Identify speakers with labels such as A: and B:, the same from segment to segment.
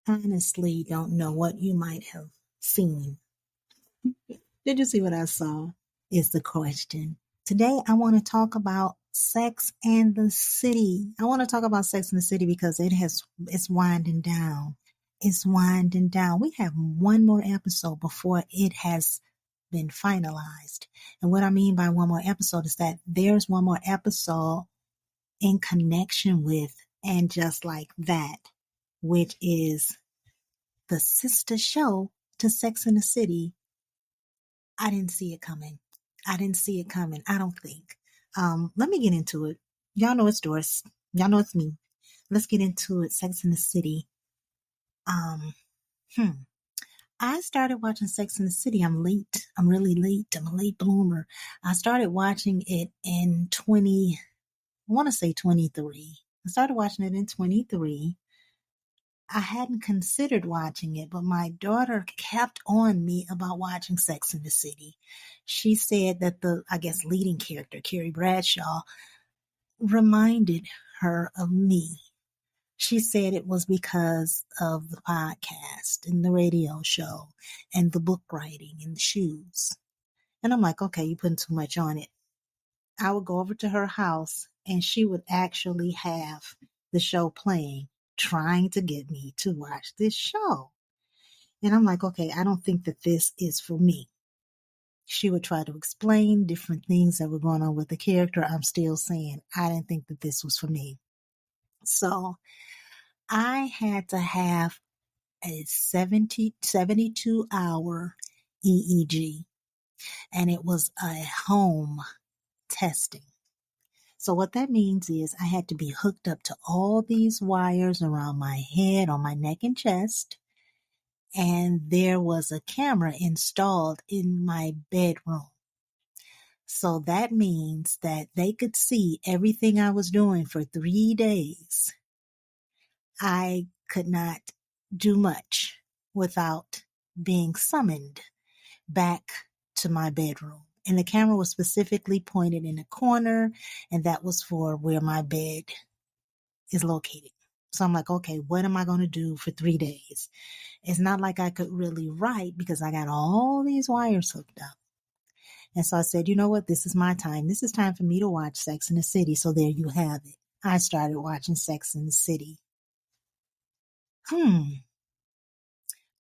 A: honestly don't know what you might have seen. Did you see what I saw? Is the question. Today, I want to talk about Sex and the City. I want to talk about Sex and the City because it's winding down. It's winding down. We have one more episode before it has been finalized. And what I mean by one more episode is that there's one more episode in connection with, and just like that, which is the sister show to Sex and the City. I didn't see it coming. I didn't see it coming. I don't think. Let me get into it. Y'all know it's Doris. Y'all know it's me. Let's get into it. Sex and the City. Um, hmm. I started watching Sex and the City. I'm late. I'm really late. I'm a late bloomer. I started watching it in I want to say 23. I started watching it in 23. I hadn't considered watching it, but my daughter kept on me about watching Sex and the City. She said that I guess, leading character, Carrie Bradshaw, reminded her of me. She said it was because of the podcast and the radio show and the book writing and the shoes. And I'm like, okay, you're putting too much on it. I would go over to her house and she would actually have the show playing, trying to get me to watch this show. And I'm like, okay, I don't think that this is for me. She would try to explain different things that were going on with the character. I'm still saying I didn't think that this was for me. So I had to have a 72-hour EEG, and it was a home testing. So what that means is I had to be hooked up to all these wires around my head, on my neck and chest, and there was a camera installed in my bedroom. So that means that they could see everything I was doing for 3 days. I could not do much without being summoned back to my bedroom. And the camera was specifically pointed in a corner, and that was for where my bed is located. So I'm like, okay, what am I going to do for 3 days? It's not like I could really write because I got all these wires hooked up. And so I said, you know what? This is my time. This is time for me to watch Sex and the City. So there you have it. I started watching Sex and the City.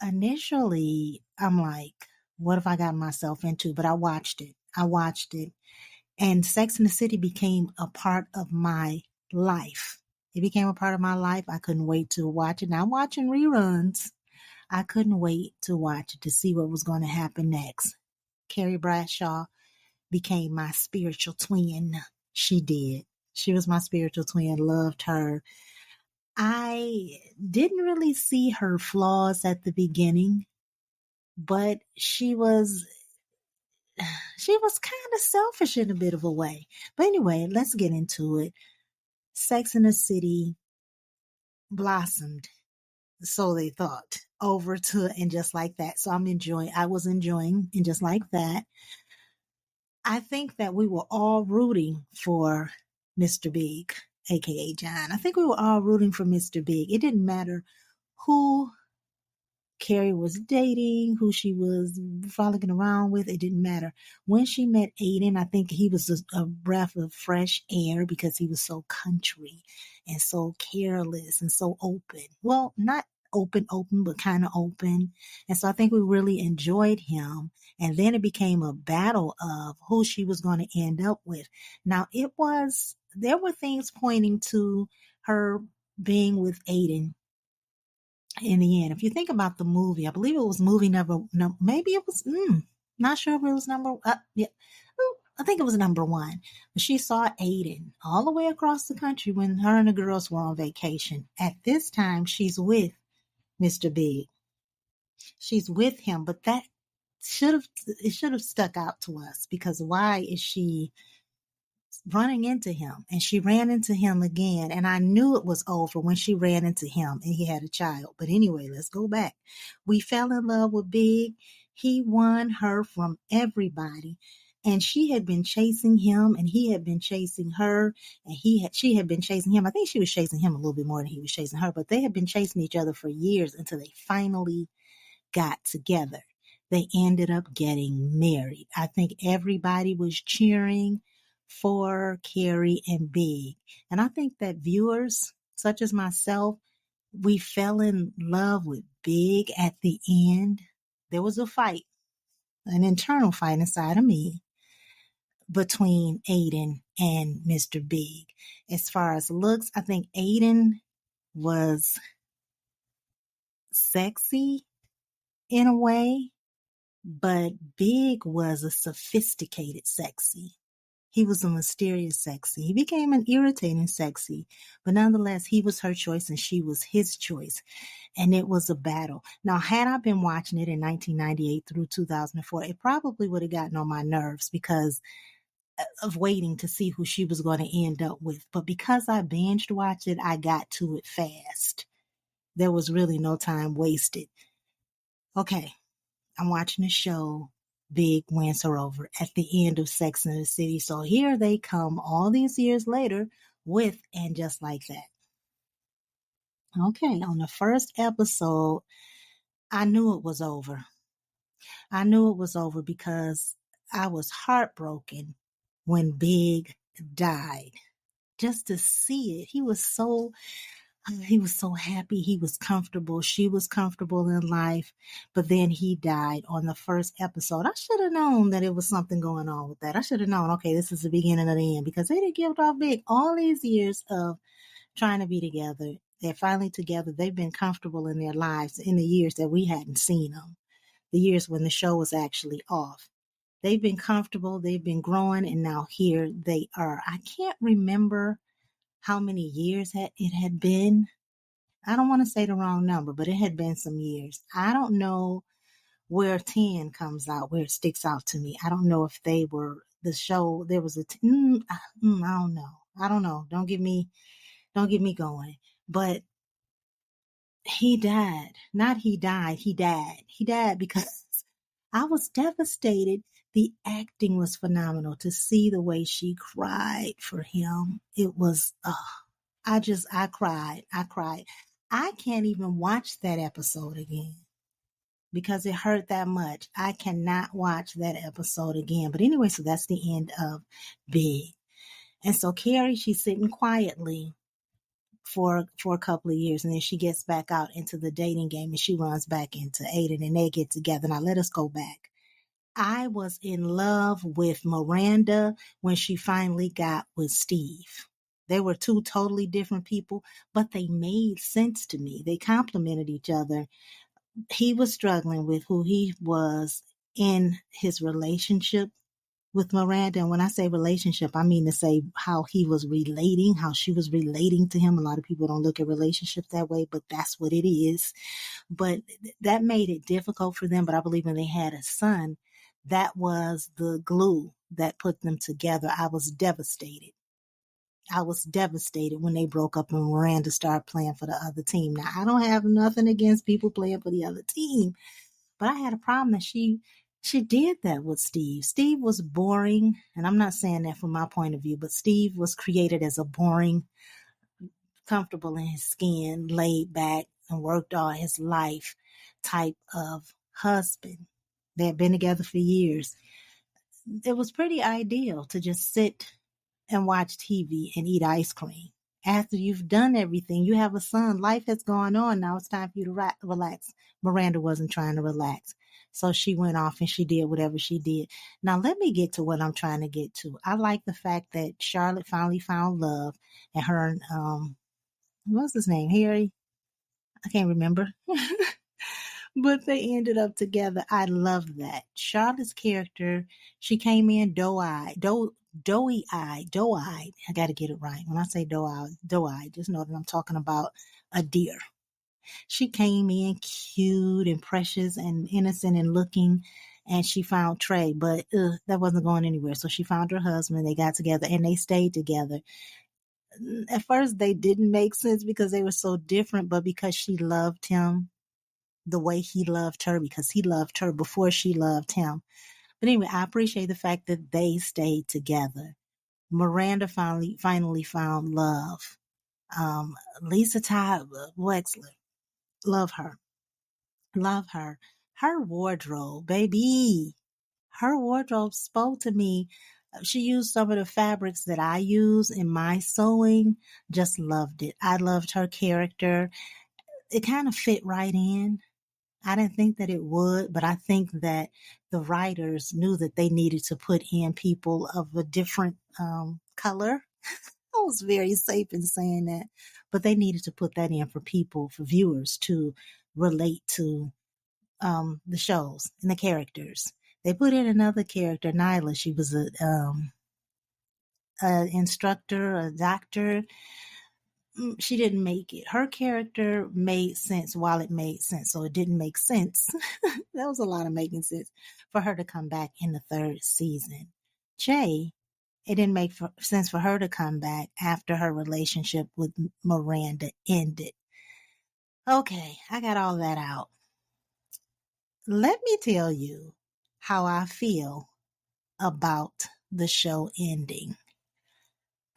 A: Initially, I'm like, what have I got myself into? But I watched it. And Sex and the City became a part of my life. It became a part of my life. I couldn't wait to watch it. Now I'm watching reruns. I couldn't wait to watch it to see what was going to happen next. Carrie Bradshaw became my spiritual twin. She did. She was my spiritual twin. Loved her. I didn't really see her flaws at the beginning, but she was kind of selfish in a bit of a way. But anyway, let's get into it. Sex and the City blossomed, so they thought, over to And Just Like That. So I was enjoying And Just Like That. I think that we were all rooting for Mr. Big, aka John. I think we were all rooting for Mr. Big. It didn't matter who Carrie was dating, who she was frolicking around with. It didn't matter. When she met Aiden, I think he was a breath of fresh air because he was so country and so careless and so open. Well, not open, but kind of open. And so I think we really enjoyed him. And then it became a battle of who she was going to end up with. Now, there were things pointing to her being with Aiden in the end. If you think about the movie, I believe it was movie maybe it was, not sure if it was I think it was number 1. But she saw Aiden all the way across the country when her and the girls were on vacation. At this time, she's with Mr. Big. She's with him, but that should have stuck out to us, because why is she running into him? And she ran into him again, and I knew it was over when she ran into him and he had a child. But anyway, let's go back. We fell in love with Big. He won her from everybody, And she had been chasing him, and he had been chasing her, and she had been chasing him. I think she was chasing him a little bit more than he was chasing her, but they had been chasing each other for years until they finally got together. They ended up getting married. I think everybody was cheering for Carrie and Big. And I think that viewers, such as myself, we fell in love with Big at the end. There was a fight, an internal fight inside of me between Aiden and Mr. Big. As far as looks, I think Aiden was sexy in a way, but Big was a sophisticated sexy. He was a mysterious sexy. He became an irritating sexy, but nonetheless, he was her choice and she was his choice. And it was a battle. Now, had I been watching it in 1998 through 2004, it probably would have gotten on my nerves because of waiting to see who she was going to end up with. But because I binged watched it, I got to it fast. There was really no time wasted. Okay, I'm watching the show. Big wins her over at the end of Sex and the City. So here they come all these years later with And Just Like That. Okay, on the first episode, I knew it was over. I knew it was over because I was heartbroken when Big died. Just to see it, he was so happy. He was comfortable. She was comfortable in life. But then he died on the first episode. I should have known that it was something going on with that. I should have known, okay, this is the beginning of the end, because they didn't give off Big all these years of trying to be together. They're finally together. They've been comfortable in their lives in the years that we hadn't seen them, the years when the show was actually off. They've been comfortable. They've been growing. And now here they are. I can't remember how many years it had been. I don't want to say the wrong number, but it had been some years. I don't know where 10 comes out, where it sticks out to me. I don't know if they were the show. There was I don't know. I don't know. Don't get me going. But he died. Not he died. He died. He died because I was devastated. The acting was phenomenal. To see the way she cried for him, it was, I cried. I can't even watch that episode again because it hurt that much. I cannot watch that episode again. But anyway, so that's the end of Big. And so Carrie, she's sitting quietly for a couple of years, and then she gets back out into the dating game, and she runs back into Aiden, and they get together. Now let us go back. I was in love with Miranda when she finally got with Steve. They were two totally different people, but they made sense to me. They complemented each other. He was struggling with who he was in his relationship with Miranda. And when I say relationship, I mean to say how he was relating, how she was relating to him. A lot of people don't look at relationships that way, but that's what it is. But that made it difficult for them. But I believe when they had a son, that was the glue that put them together. I was devastated. When they broke up and Miranda started playing for the other team. Now, I don't have nothing against people playing for the other team, but I had a problem that she did that with Steve. Steve was boring, and I'm not saying that from my point of view, but Steve was created as a boring, comfortable in his skin, laid back, and worked all his life type of husband. They had been together for years. It was pretty ideal to just sit and watch TV and eat ice cream. After you've done everything, you have a son, life has gone on. Now it's time for you to relax. Miranda wasn't trying to relax. So she went off and she did whatever she did. Now let me get to what I'm trying to get to. I like the fact that Charlotte finally found love, and her, what's his name? Harry? I can't remember. But they ended up together. I love that. Charlotte's character, she came in doe-eyed. I got to get it right. When I say doe-eyed, just know that I'm talking about a deer. She came in cute and precious and innocent and looking, and she found Trey, but that wasn't going anywhere. So she found her husband. They got together and they stayed together. At first, they didn't make sense because they were so different, but because she loved him the way he loved her, because he loved her before she loved him. But anyway, I appreciate the fact that they stayed together. Miranda finally found love. Lisa Todd Wexler, love her, love her. Her wardrobe, baby, her wardrobe spoke to me. She used some of the fabrics that I use in my sewing. Just loved it. I loved her character. It kind of fit right in. I didn't think that it would, but I think that the writers knew that they needed to put in people of a different color. I was very safe in saying that, but they needed to put that in for people, for viewers to relate to the shows and the characters. They put in another character, Nyla. She was a instructor, a doctor. She didn't make it. Her character made sense while it made sense. So it didn't make sense. That was a lot of making sense for her to come back in the third season. Jay, it didn't make sense for her to come back after her relationship with Miranda ended. Okay, I got all that out. Let me tell you how I feel about the show ending.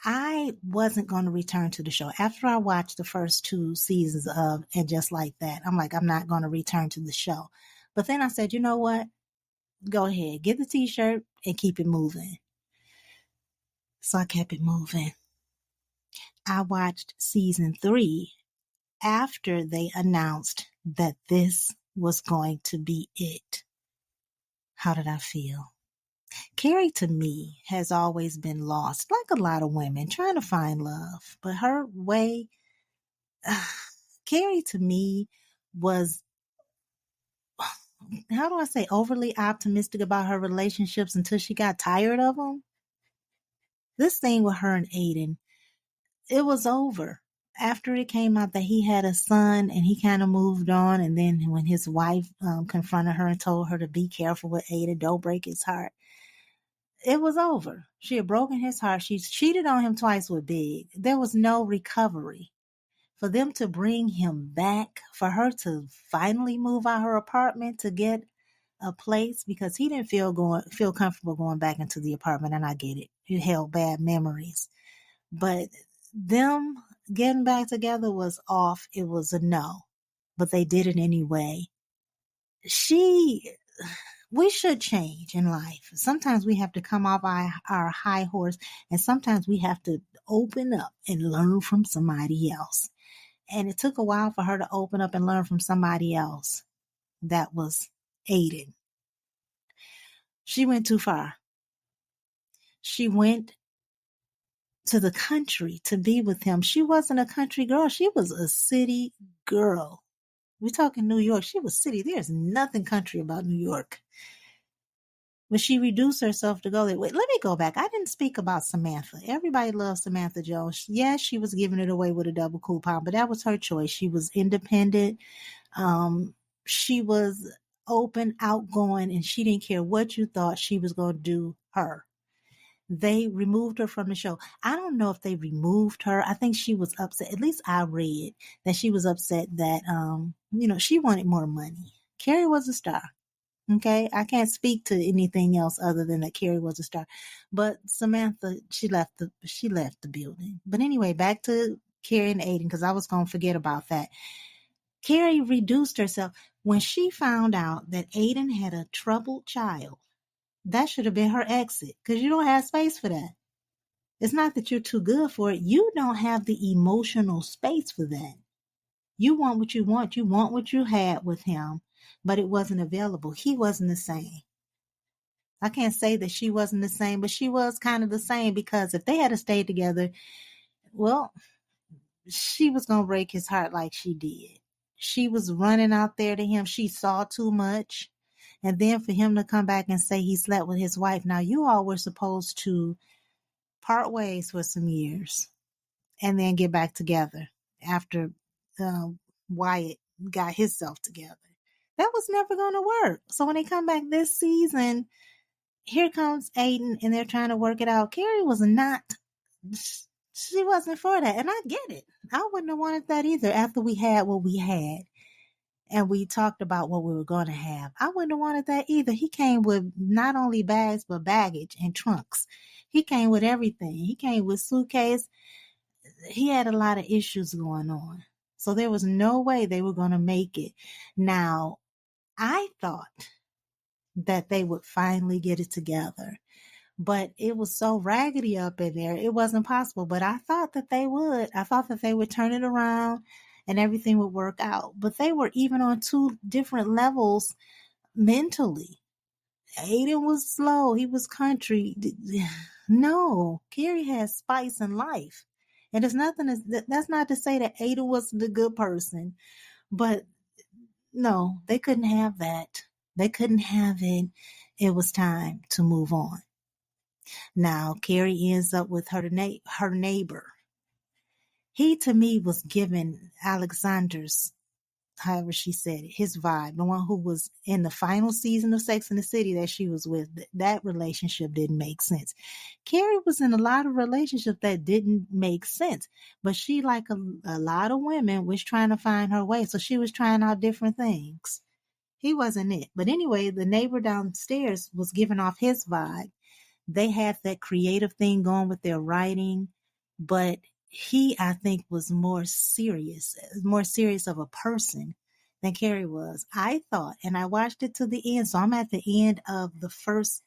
A: I wasn't going to return to the show. After I watched the first 2 seasons of And Just Like That, I'm like, I'm not going to return to the show. But then I said, you know what? Go ahead, get the t-shirt and keep it moving. So I kept it moving. I watched season 3 after they announced that this was going to be it. How did I feel? Carrie, to me, has always been lost, like a lot of women, trying to find love. But her way, Carrie, to me, was, how do I say, overly optimistic about her relationships until she got tired of them. This thing with her and Aiden, it was over. After it came out that he had a son and he kind of moved on, and then when his wife confronted her and told her to be careful with Aiden, don't break his heart, it was over. She had broken his heart. She cheated on him twice with Big. There was no recovery. For them to bring him back, for her to finally move out her apartment to get a place, because he didn't feel comfortable going back into the apartment, and I get it. It held bad memories. But them getting back together was off. It was a no. But they did it anyway. We should change in life. Sometimes we have to come off our high horse, and sometimes we have to open up and learn from somebody else. And it took a while for her to open up and learn from somebody else. That was Aiden. She went too far. She went to the country to be with him. She wasn't a country girl. She was a city girl. We're talking New York. She was city. There's nothing country about New York. But she reduced herself to go there. Wait, let me go back. I didn't speak about Samantha. Everybody loves Samantha Jones. Yes, she was giving it away with a double coupon, but that was her choice. She was independent. She was open, outgoing, and she didn't care what you thought. She was going to do her. They removed her from the show. I don't know if they removed her. I think she was upset. At least I read that she was upset that, she wanted more money. Carrie was a star. Okay, I can't speak to anything else other than that Carrie was a star. But Samantha, she left the building. But anyway, back to Carrie and Aiden, because I was going to forget about that. Carrie reduced herself when she found out that Aiden had a troubled child. That should have been her exit, because you don't have space for that. It's not that you're too good for it. You don't have the emotional space for that. You want what you want. You want what you had with him, but it wasn't available. He wasn't the same. I can't say that she wasn't the same, but she was kind of the same, because if they had stayed together, well, she was going to break his heart like she did. She was running out there to him. She saw too much. And then for him to come back and say he slept with his wife. Now, you all were supposed to part ways for some years and then get back together after Wyatt got himself together. That was never going to work. So when they come back this season, here comes Aiden and they're trying to work it out. Carrie was not, she wasn't for that. And I get it. I wouldn't have wanted that either after we had what we had. and we talked about what we were going to have. I wouldn't have wanted that either. He came with not only bags, but baggage and trunks. He came with everything. He came with suitcase. He had a lot of issues going on. So there was no way they were going to make it. Now, I thought that they would finally get it together, but it was so raggedy up in there. It wasn't possible, but I thought that they would. I thought that they would turn it around and everything would work out. But they were even on two different levels mentally. Aiden was slow. He was country. No, Carrie has spice in life. And it's nothing, that's not to say that Aiden was the good person, but no, they couldn't have that. They couldn't have it. It was time to move on. Now, Carrie ends up with her neighbor. He, to me, was given Alexander's, however she said it, his vibe, the one who was in the final season of Sex and the City that she was with. That relationship didn't make sense. Carrie was in a lot of relationships that didn't make sense, but she, like a lot of women, was trying to find her way. So she was trying out different things. He wasn't it. But anyway, the neighbor downstairs was giving off his vibe. They had that creative thing going with their writing, but he, I think, was more serious of a person than Carrie was. I thought, and I watched it to the end, so I'm at the end of the first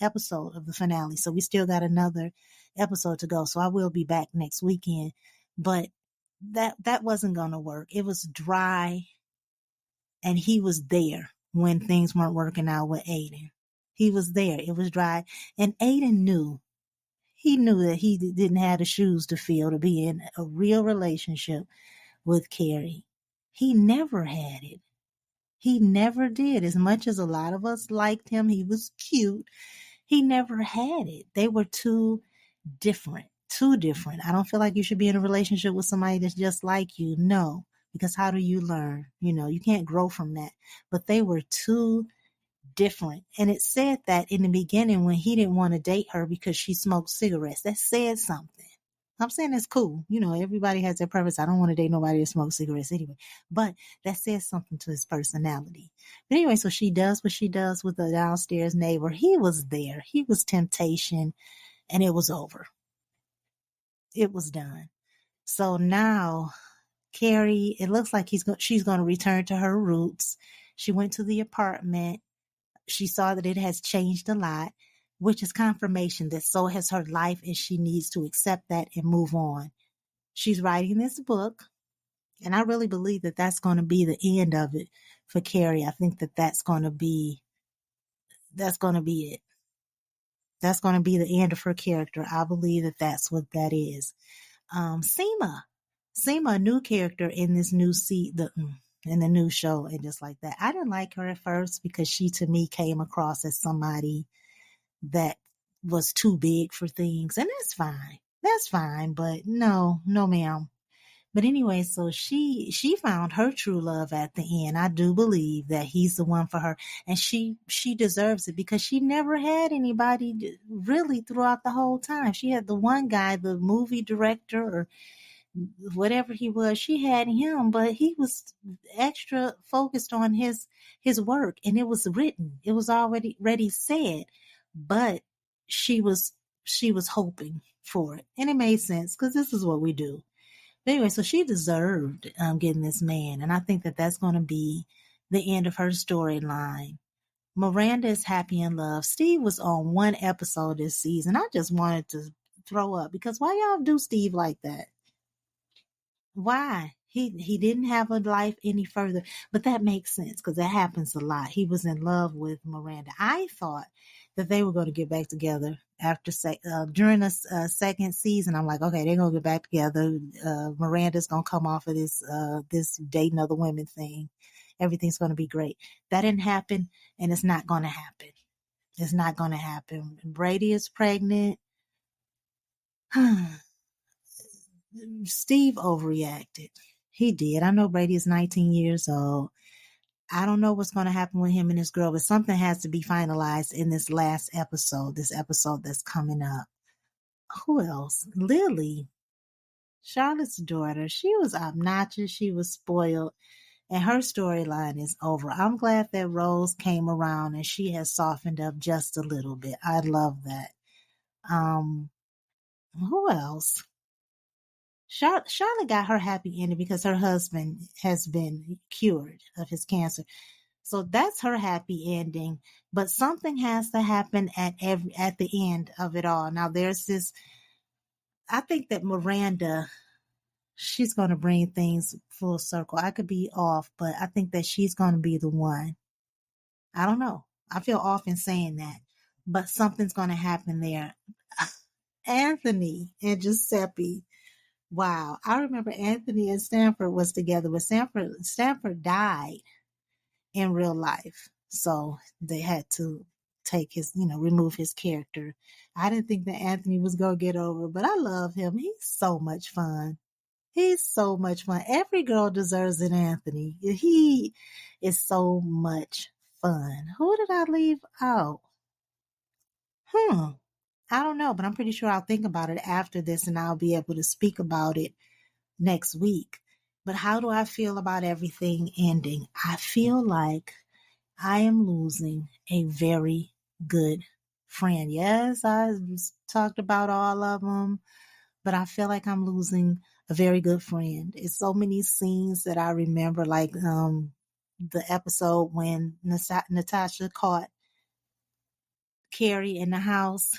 A: episode of the finale, so we still got another episode to go, so I will be back next weekend, but that wasn't going to work. It was dry, and he was there when things weren't working out with Aiden. He was there. It was dry. And Aiden knew. He knew that he didn't have the shoes to fill to be in a real relationship with Carrie. He never had it. He never did. As much as a lot of us liked him, he was cute. He never had it. They were too different. Too different. I don't feel like you should be in a relationship with somebody that's just like you. No. Because how do you learn? You can't grow from that. But they were too different. And it said that in the beginning when he didn't want to date her because she smoked cigarettes. That said something. I'm saying it's cool. Everybody has their preference. I don't want to date nobody that smokes cigarettes anyway. But that says something to his personality. But anyway, so she does what she does with the downstairs neighbor. He was there. He was temptation, and it was over. It was done. So now Carrie, it looks like she's going to return to her roots. She went to the apartment. She saw that it has changed a lot, which is confirmation that so has her life, and she needs to accept that and move on. She's writing this book, and I really believe that that's going to be the end of it for Carrie. I think that that's going to be it. That's going to be the end of her character. I believe that that's what that is. Seema, a new character in this new in the new show, and just like that. I didn't like her at first because she, to me, came across as somebody that was too big for things, and that's fine. That's fine, but no, ma'am. But anyway, so she found her true love at the end. I do believe that he's the one for her, and she deserves it because she never had anybody really throughout the whole time. She had the one guy, the movie director or whatever he was. She had him, but he was extra focused on his work, and it was written. It was already said, but she was hoping for it, and it made sense because this is what we do. But anyway, so she deserved getting this man, and I think that that's going to be the end of her storyline. Miranda is happy in love. Steve was on one episode this season. I just wanted to throw up because why y'all do Steve like that? Why? He didn't have a life any further, but that makes sense because that happens a lot. He was in love with Miranda. I thought that they were going to get back together after during the second season. I'm like, okay, they're going to get back together. Miranda's going to come off of this dating other women thing. Everything's going to be great. That didn't happen, and it's not going to happen. It's not going to happen. Brady is pregnant. Steve overreacted. He did. I know Brady is 19 years old. I don't know what's going to happen with him and his girl, but something has to be finalized in this last episode, this episode that's coming up. Who else? Lily, Charlotte's daughter. She was obnoxious. She was spoiled. and her storyline is over. I'm glad that Rose came around and she has softened up just a little bit. I love that. Um, who else? Charlotte got her happy ending because her husband has been cured of his cancer. So that's her happy ending. But something has to happen at the end of it all. Now there's this. I think that Miranda, she's going to bring things full circle. I could be off, but I think that she's going to be the one. I don't know. I feel off in saying that, but something's going to happen there. Anthony and Giuseppe. Wow. I remember Anthony and Stanford was together, but Stanford died in real life. So they had to take his, remove his character. I didn't think that Anthony was going to get over, but I love him. He's so much fun. He's so much fun. Every girl deserves an Anthony. He is so much fun. Who did I leave out? I don't know, but I'm pretty sure I'll think about it after this and I'll be able to speak about it next week. But how do I feel about everything ending? I feel like I am losing a very good friend. Yes, I talked about all of them, but I feel like I'm losing a very good friend. It's so many scenes that I remember, like the episode when Natasha caught Carrie in the house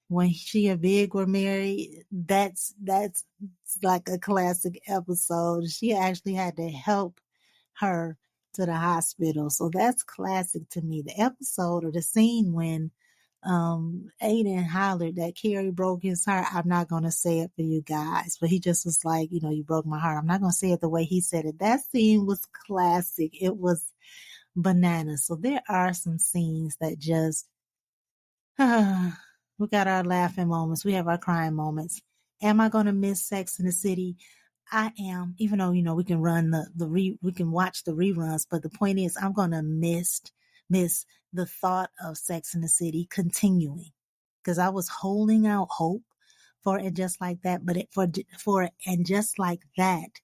A: when she and Big were married. That's like a classic episode. She actually had to help her to the hospital. So that's classic to me. The episode or the scene when Aiden hollered that Carrie broke his heart. I'm not gonna say it for you guys, but he just was like, you broke my heart. I'm not gonna say it the way he said it. That scene was classic. It was bananas. So there are some scenes that just we got our laughing moments. We have our crying moments. Am I gonna miss Sex in the City? I am, even though we can run we can watch the reruns, but the point is, I'm gonna miss the thought of Sex in the City continuing because I was holding out hope for it just like that, but and just like that,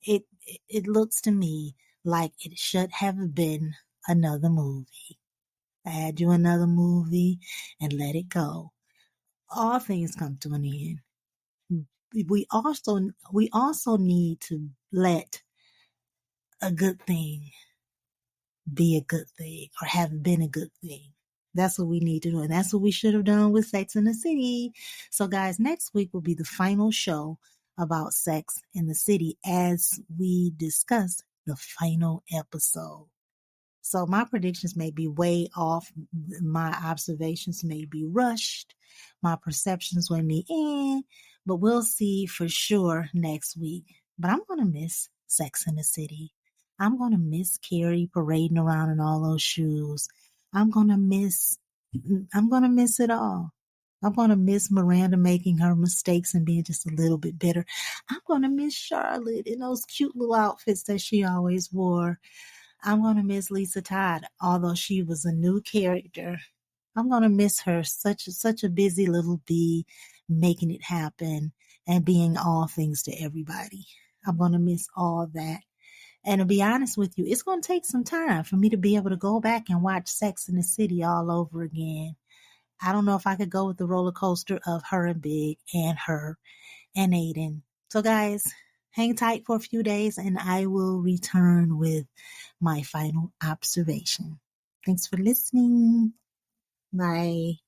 A: it looks to me like it should have been another movie. Add you another movie and let it go. All things come to an end. We also need to let a good thing be a good thing or have been a good thing. That's what we need to do. And that's what we should have done with Sex in the City. So guys, next week will be the final show about Sex in the City as we discuss the final episode. So my predictions may be way off. My observations may be rushed. My perceptions may be but we'll see for sure next week. But I'm going to miss Sex in the City. I'm going to miss Carrie parading around in all those shoes. I'm going to miss it all. I'm going to miss Miranda making her mistakes and being just a little bit bitter. I'm going to miss Charlotte in those cute little outfits that she always wore. I'm going to miss Lisa Todd, although she was a new character. I'm going to miss her, such a busy little bee, making it happen and being all things to everybody. I'm going to miss all that. And to be honest with you, it's going to take some time for me to be able to go back and watch Sex in the City all over again. I don't know if I could go with the roller coaster of her and Big and her and Aiden. So guys, hang tight for a few days and I will return with my final observation. Thanks for listening. Bye.